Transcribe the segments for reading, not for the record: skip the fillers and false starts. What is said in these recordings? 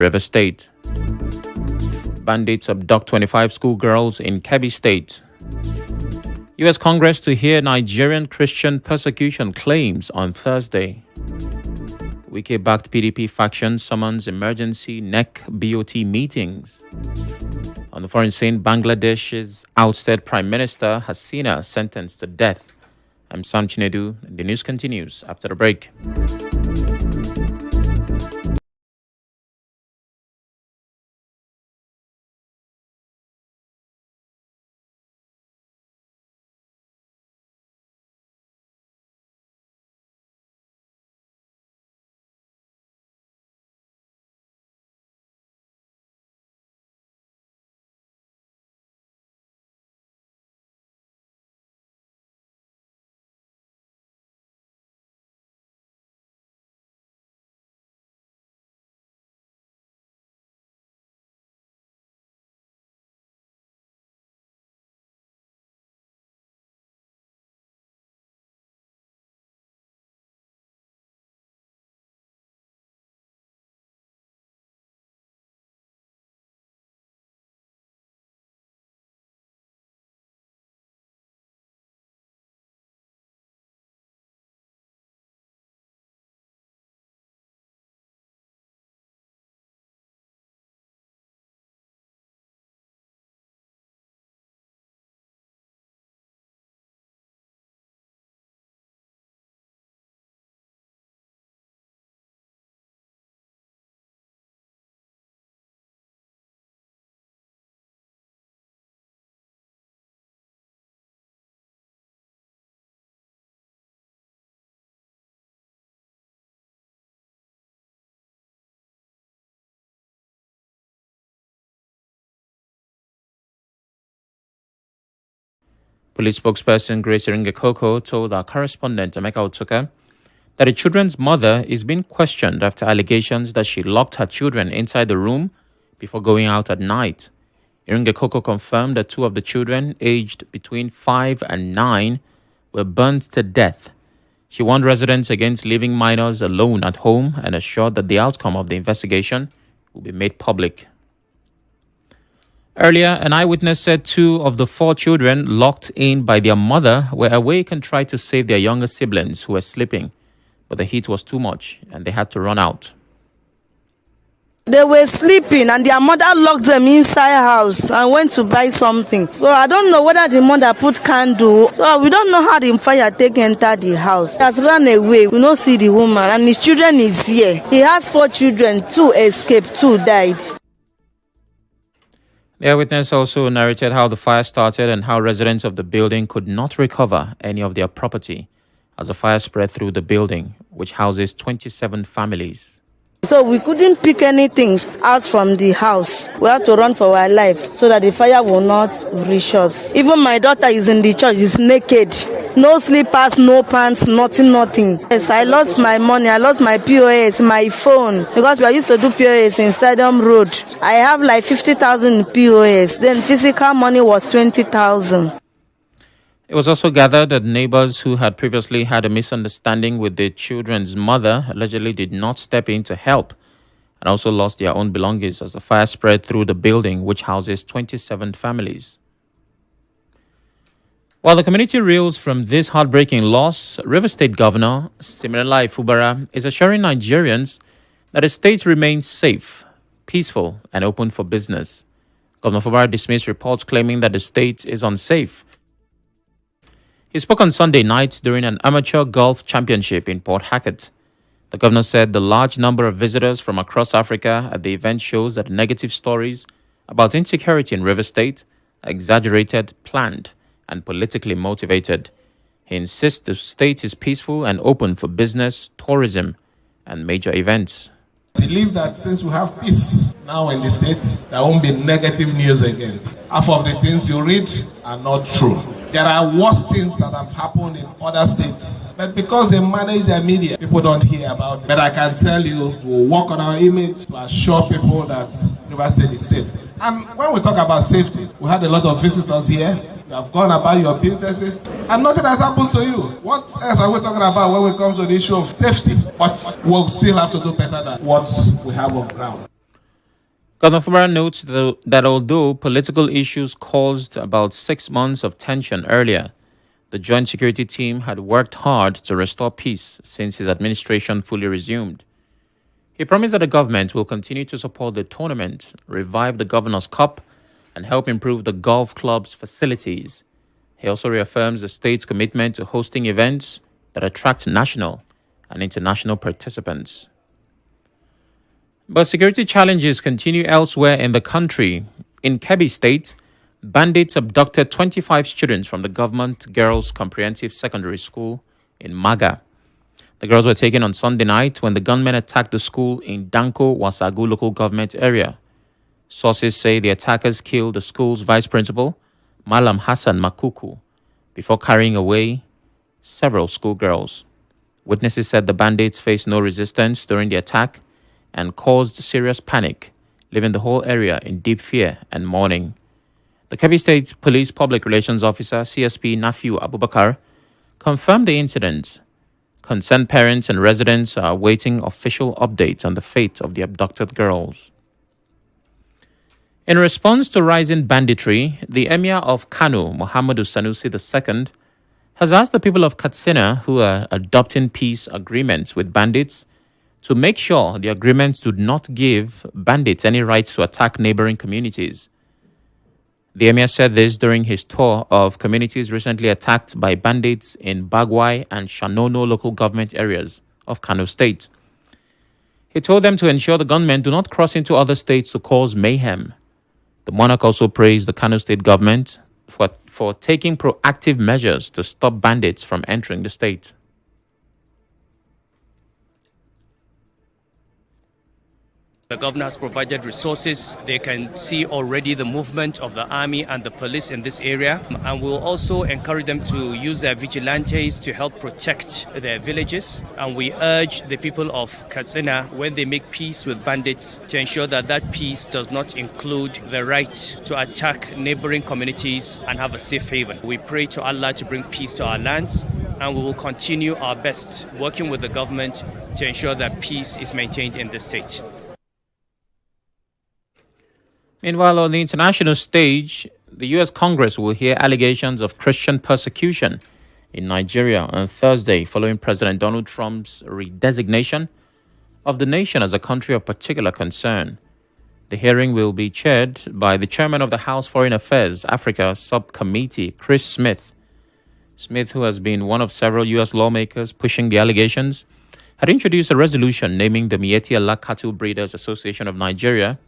River State. Bandits abduct 25 schoolgirls in Kebbi State. U.S. Congress to hear Nigerian Christian persecution claims on Thursday. Wike-backed PDP faction summons emergency NEC BOT meetings. On the foreign scene, Bangladesh's ousted Prime Minister Hasina sentenced to death. I'm Sam Chinedu, and the news continues after the break. Police spokesperson Grace Iringekoko told our correspondent Emeka Otuka that the children's mother is being questioned after allegations that she locked her children inside the room before going out at night. Iringekoko confirmed that two of the children, aged between 5 and 9, were burnt to death. She warned residents against leaving minors alone at home and assured that the outcome of the investigation will be made public. Earlier, an eyewitness said 2 of the 4 children locked in by their mother were awake and tried to save their younger siblings who were sleeping, but the heat was too much and they had to run out. They were sleeping and their mother locked them inside house and went to buy something. So I don't know whether the mother put candle. So we don't know how the fire take enter the house. He has run away. We don't see the woman and his children is here. He has 4 children, 2 escaped, 2 died. The eyewitness also narrated how the fire started and how residents of the building could not recover any of their property as the fire spread through the building, which houses 27 families. So we couldn't pick anything out from the house. We have to run for our life so that the fire will not reach us. Even my daughter is in the church, is naked. No slippers, no pants, nothing. Yes, I lost my money, I lost my POS, my phone, because we used to do POS in Stadium Road. I have like 50,000 in POS, then physical money was 20,000. It was also gathered that neighbors who had previously had a misunderstanding with the children's mother allegedly did not step in to help and also lost their own belongings as the fire spread through the building, which houses 27 families. While the community reels from this heartbreaking loss, River State Governor Siminalayi Fubara is assuring Nigerians that the state remains safe, peaceful, and open for business. Governor Fubara dismissed reports claiming that the state is unsafe. He spoke on Sunday night during an amateur golf championship in Port Harcourt. The governor said the large number of visitors from across Africa at the event shows that negative stories about insecurity in River State are exaggerated, planned, and politically motivated. He insists the state is peaceful and open for business, tourism, and major events. I believe that since we have peace now in the state, there won't be negative news again. Half of the things you read are not true. There are worse things that have happened in other states. But because they manage their media, people don't hear about it. But I can tell you, we'll work on our image to assure people that River State is safe. And when we talk about safety, we had a lot of visitors here. You have gone about your businesses, and nothing has happened to you. What else are we talking about when we come to the issue of safety? But we'll still have to do better than what we have on ground. Governor Fubara notes that although political issues caused about 6 months of tension earlier, the Joint Security Team had worked hard to restore peace since his administration fully resumed. He promised that the government will continue to support the tournament, revive the Governor's Cup, and help improve the golf club's facilities. He also reaffirms the state's commitment to hosting events that attract national and international participants. But security challenges continue elsewhere in the country. In Kebbi State, bandits abducted 25 students from the Government Girls Comprehensive Secondary School in Maga. The girls were taken on Sunday night when the gunmen attacked the school in Danko Wasagu local government area. Sources say the attackers killed the school's vice principal, Malam Hassan Makuku, before carrying away several schoolgirls. Witnesses said the bandits faced no resistance during the attack and caused serious panic, leaving the whole area in deep fear and mourning. The Kebbi State Police Public Relations Officer, CSP Nafiu Abubakar, confirmed the incident. Concerned parents and residents are awaiting official updates on the fate of the abducted girls. In response to rising banditry, the Emir of Kano, Muhammadu Sanusi II, has asked the people of Katsina who are adopting peace agreements with bandits to make sure the agreements do not give bandits any right to attack neighboring communities. The Emir said this during his tour of communities recently attacked by bandits in Bagwai and Shanono local government areas of Kano State. He told them to ensure the gunmen do not cross into other states to cause mayhem. The monarch also praised the Kano State government for taking proactive measures to stop bandits from entering the state. The governor has provided resources. They can see already the movement of the army and the police in this area. And we'll also encourage them to use their vigilantes to help protect their villages. And we urge the people of Katsina, when they make peace with bandits, to ensure that that peace does not include the right to attack neighboring communities and have a safe haven. We pray to Allah to bring peace to our lands, and we will continue our best working with the government to ensure that peace is maintained in this state. Meanwhile, on the international stage, the U.S. Congress will hear allegations of Christian persecution in Nigeria on Thursday following President Donald Trump's redesignation of the nation as a country of particular concern. The hearing will be chaired by the chairman of the House Foreign Affairs Africa Subcommittee, Chris Smith. Smith, who has been one of several U.S. lawmakers pushing the allegations, had introduced a resolution naming the Mieti Allah Cattle Breeders Association of Nigeria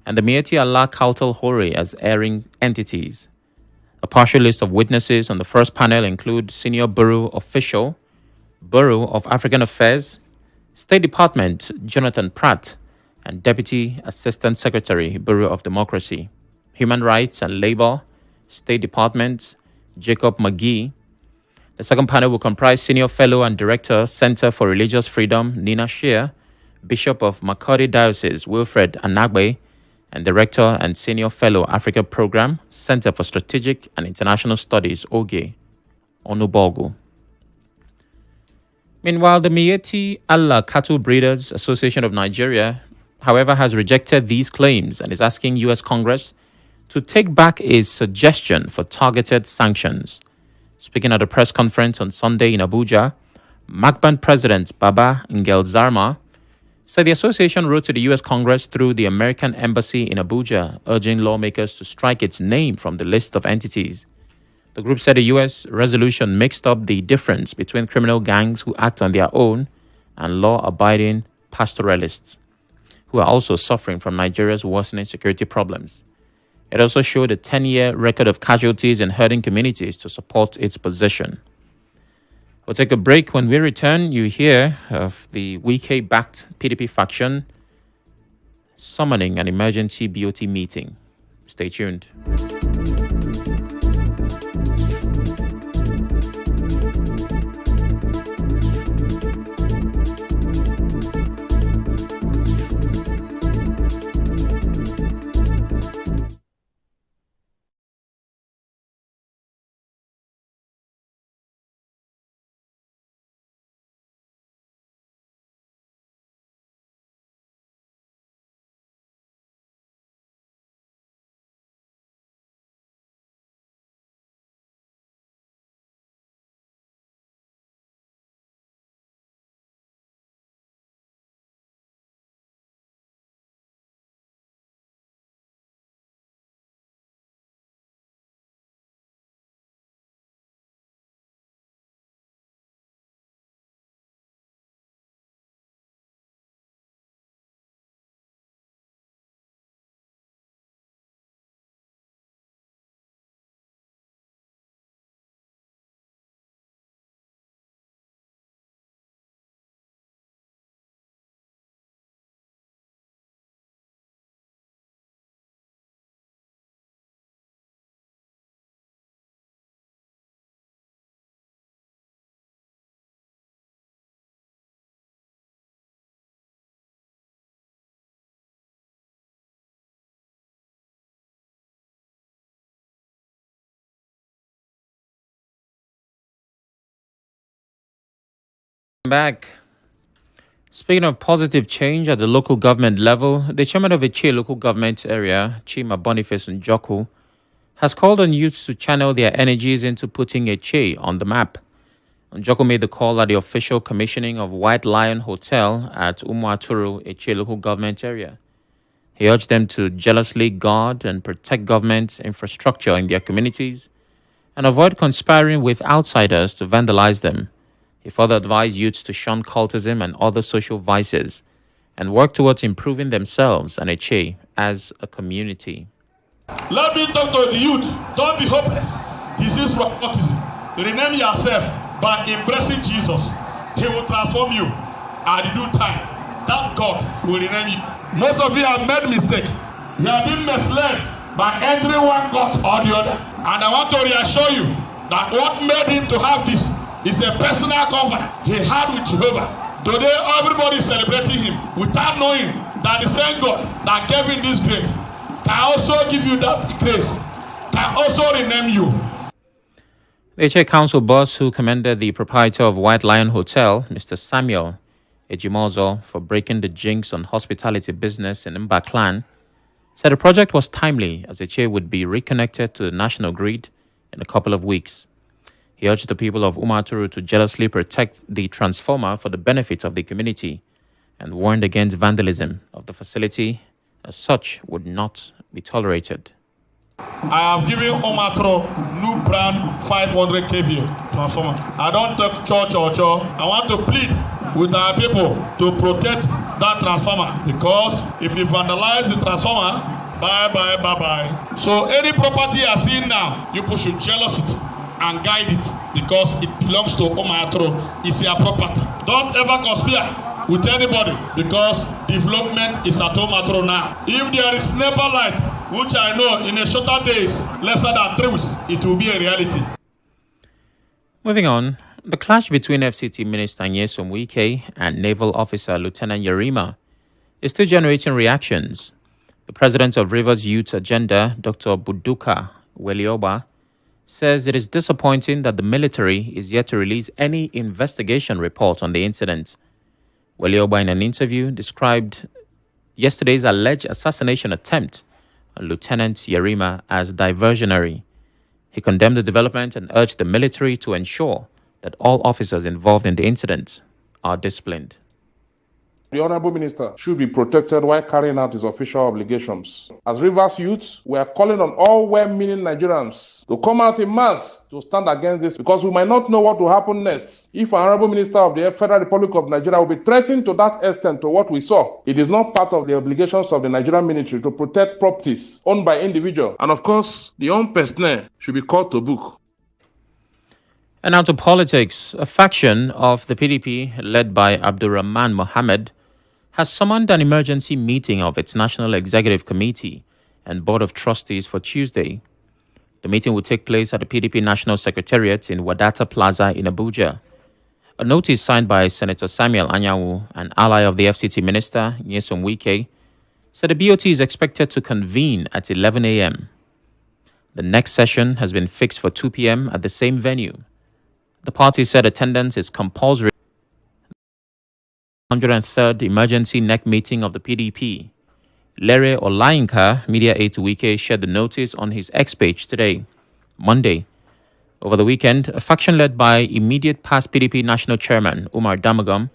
and the Mieti Allah Kautal Hore as erring entities. A partial list of witnesses on the first panel include Senior Bureau Official, Bureau of African Affairs, State Department Jonathan Pratt, and Deputy Assistant Secretary, Bureau of Democracy, Human Rights and Labor, State Department Jacob McGee. The second panel will comprise Senior Fellow and Director, Center for Religious Freedom, Nina Shear, Bishop of Makurdi Diocese, Wilfred Anagbe, and Director and Senior Fellow Africa Program, Center for Strategic and International Studies, Oge Onubogu. Meanwhile, the Mieti Allah Cattle Breeders Association of Nigeria, however, has rejected these claims and is asking U.S. Congress to take back its suggestion for targeted sanctions. Speaking at a press conference on Sunday in Abuja, MACBAN President Baba Ngel said the association wrote to the U.S. Congress through the American Embassy in Abuja, urging lawmakers to strike its name from the list of entities. The group said the U.S. resolution mixed up the difference between criminal gangs who act on their own and law-abiding pastoralists, who are also suffering from Nigeria's worsening security problems. It also showed a 10-year record of casualties in hurting communities to support its position. We'll take a break. When we return, you hear of the Wike-backed PDP faction summoning an emergency BOT meeting. Stay tuned. Back. Speaking of positive change at the local government level, the chairman of Eche local government area, Chima Boniface Njoku, has called on youths to channel their energies into putting Eche on the map. Njoku made the call at the official commissioning of White Lion Hotel at Umuaturu, Eche local government area. He urged them to jealously guard and protect government infrastructure in their communities and avoid conspiring with outsiders to vandalize them. He further advised youths to shun cultism and other social vices and work towards improving themselves and Eche as a community. Let me talk to the youth. Don't be hopeless. Disease from autism. Rename yourself by embracing Jesus. He will transform you at the due time. That God will rename you. Most of you have made mistake. You have been misled by entering one court or the other. And I want to reassure you that what made him to have this is a personal covenant he had with Jehovah. Today everybody is celebrating him without knowing that the same God that gave him this grace can also give you that grace, can also rename you. The Eche Council boss who commended the proprietor of White Lion Hotel, Mr. Samuel Ejimozo, for breaking the jinx on hospitality business in Mbaklan, said the project was timely as Eche would be reconnected to the national grid in a couple of weeks. He urged the people of Umaturu to jealously protect the transformer for the benefit of the community and warned against vandalism of the facility, as such would not be tolerated. I have given Umaturu new brand 500 kVA transformer. I don't take church or church. I want to plead with our people to protect that transformer, because if you vandalize the transformer, bye. So any property you are seeing now, you should jealous it and guide it, because it belongs to Umaturu. It's your property. Don't ever conspire with anybody, because development is at Umaturu now. If there is never light, which I know in a shorter days, lesser than 3 weeks, it will be a reality. Moving on, the clash between FCT Minister Nyesom Wike and Naval Officer Lieutenant Yerima is still generating reactions. The president of Rivers Youth Agenda, Dr. Buduka Welioba, says it is disappointing that the military is yet to release any investigation report on the incident. Welioba, in an interview, described yesterday's alleged assassination attempt on Lieutenant Yerima as diversionary. He condemned the development and urged the military to ensure that all officers involved in the incident are disciplined. The Honorable Minister should be protected while carrying out his official obligations. As Rivers youths, we are calling on all well-meaning Nigerians to come out in mass to stand against this, because we might not know what will happen next. If an Honorable Minister of the Federal Republic of Nigeria will be threatened to that extent to what we saw, it is not part of the obligations of the Nigerian military to protect properties owned by individuals. And of course, the own personnel should be called to book. And now to politics. A faction of the PDP, led by Abdurrahman Mohammed, has summoned an emergency meeting of its National Executive Committee and Board of Trustees for Tuesday. The meeting will take place at the PDP National Secretariat in Wadata Plaza in Abuja. A notice signed by Senator Samuel Anyanwu, an ally of the FCT Minister, Nyesom Wike, said the BOT is expected to convene at 11 a.m. The next session has been fixed for 2 p.m. at the same venue. The party said attendance is compulsory. 103rd emergency NEC meeting of the PDP. Lere Olainka, media aide to Wike, shared the notice on his X page today, Monday. Over the weekend, a faction led by immediate past PDP National Chairman Umar Damagum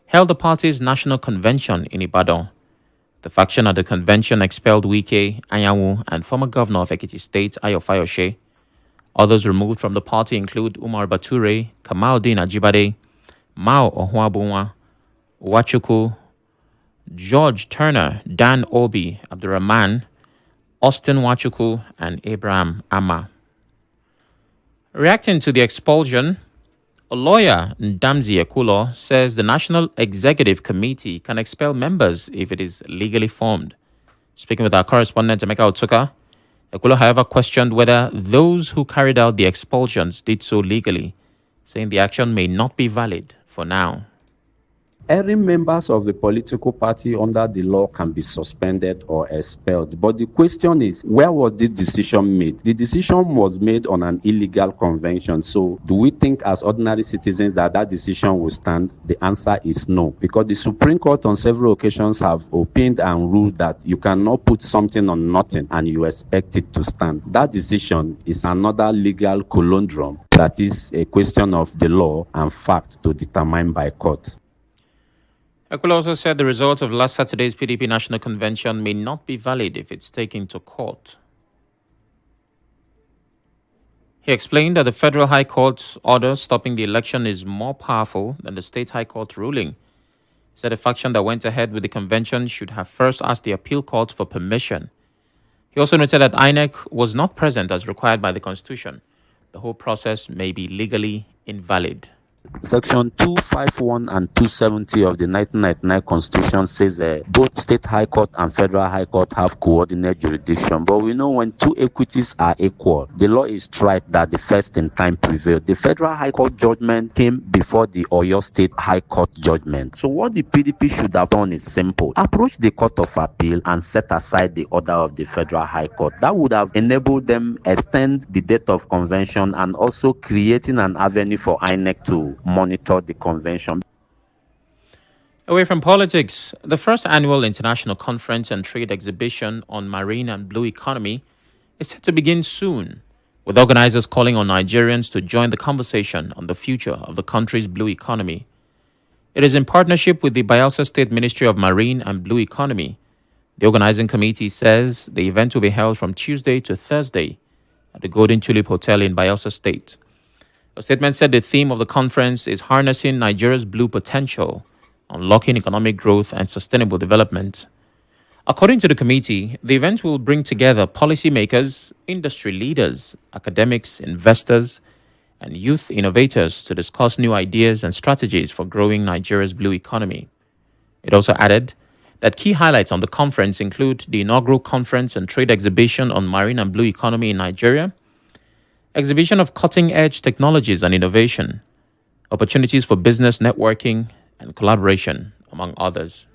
held the party's national convention in Ibadan. The faction at the convention expelled Wike, Anyanwu, and former governor of Ekiti State, Ayo Fayose. Others removed from the party include Umar Bature, Kamaldeen Ajibade, Mao Ohuabunwa, Wachuku, George Turner, Dan Obi, Abdurrahman, Austin Wachuku, and Abraham Amma. Reacting to the expulsion, a lawyer, Ndamzi Ekulo, says the National Executive Committee can expel members if it is legally formed. Speaking with our correspondent, Emeka Otuka, Ekulo, however, questioned whether those who carried out the expulsions did so legally, saying the action may not be valid for now. Every members of the political party under the law can be suspended or expelled. But the question is, where was this decision made? The decision was made on an illegal convention. So do we think as ordinary citizens that that decision will stand? The answer is no, because the Supreme Court on several occasions have opined and ruled that you cannot put something on nothing and you expect it to stand. That decision is another legal conundrum that is a question of the law and fact to determine by court. Ekula also said the results of last Saturday's PDP National Convention may not be valid if it's taken to court. He explained that the Federal High Court's order stopping the election is more powerful than the State High Court ruling. He said the faction that went ahead with the convention should have first asked the appeal court for permission. He also noted that INEC was not present as required by the Constitution. The whole process may be legally invalid. Section 251 and 270 of the 1999 Constitution says both State High Court and Federal High Court have coordinate jurisdiction. But we know when two equities are equal, the law is tried that the first in time prevailed. The Federal High Court judgment came before the Oyo State High Court judgment. So what the PDP should have done is simple. Approach the Court of Appeal and set aside the order of the Federal High Court. That would have enabled them extend the date of convention and also creating an avenue for INEC to monitor the convention. Away from politics, the first annual International Conference and Trade Exhibition on Marine and Blue Economy is set to begin soon, with organizers calling on Nigerians to join the conversation on the future of the country's blue economy. It is in partnership with the Bayelsa State Ministry of Marine and Blue Economy. The organizing committee says the event will be held from Tuesday to Thursday at the Golden Tulip Hotel in Bayelsa State. A statement said the theme of the conference is harnessing Nigeria's blue potential, unlocking economic growth and sustainable development. According to the committee, the event will bring together policymakers, industry leaders, academics, investors, and youth innovators to discuss new ideas and strategies for growing Nigeria's blue economy. It also added that key highlights on the conference include the inaugural conference and trade exhibition on marine and blue economy in Nigeria, exhibition of cutting-edge technologies and innovation, opportunities for business networking and collaboration, among others.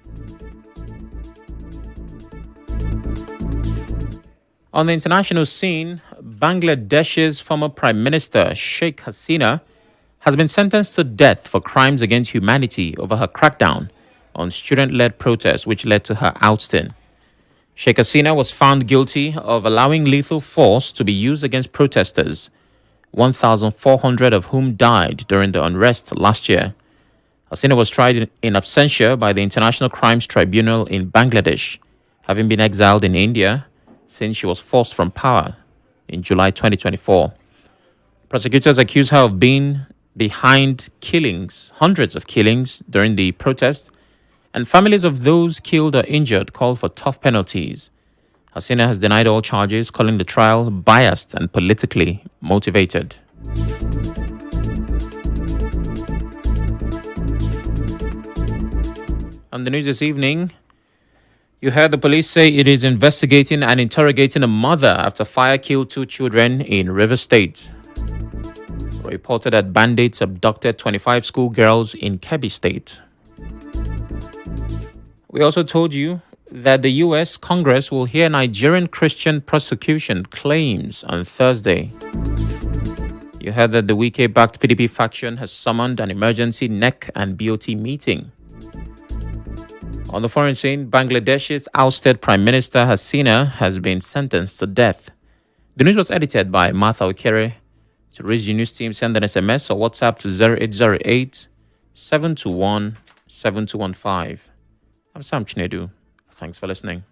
On the international scene, Bangladesh's former Prime Minister Sheikh Hasina has been sentenced to death for crimes against humanity over her crackdown on student-led protests, which led to her ousting. Sheikh Hasina was found guilty of allowing lethal force to be used against protesters, 1,400 of whom died during the unrest last year. Hasina was tried in absentia by the International Crimes Tribunal in Bangladesh, having been exiled in India since she was forced from power in July 2024. Prosecutors accuse her of being behind killings, hundreds of killings during the protest, and families of those killed or injured called for tough penalties. Hasina has denied all charges, calling the trial biased and politically motivated. On the news this evening, you heard the police say it is investigating and interrogating a mother after fire killed 2 children in River State. Reported that bandits abducted 25 schoolgirls in Kebbi State. We also told you that the U.S. Congress will hear Nigerian Christian prosecution claims on Thursday. You heard that the Wike-backed PDP faction has summoned an emergency NEC and BOT meeting. On the foreign scene, Bangladesh's ousted Prime Minister Hasina has been sentenced to death. The news was edited by Martha Okere. To reach the news team, send an SMS or WhatsApp to 0808 721 7215. I'm Sam Chinedu. Thanks for listening.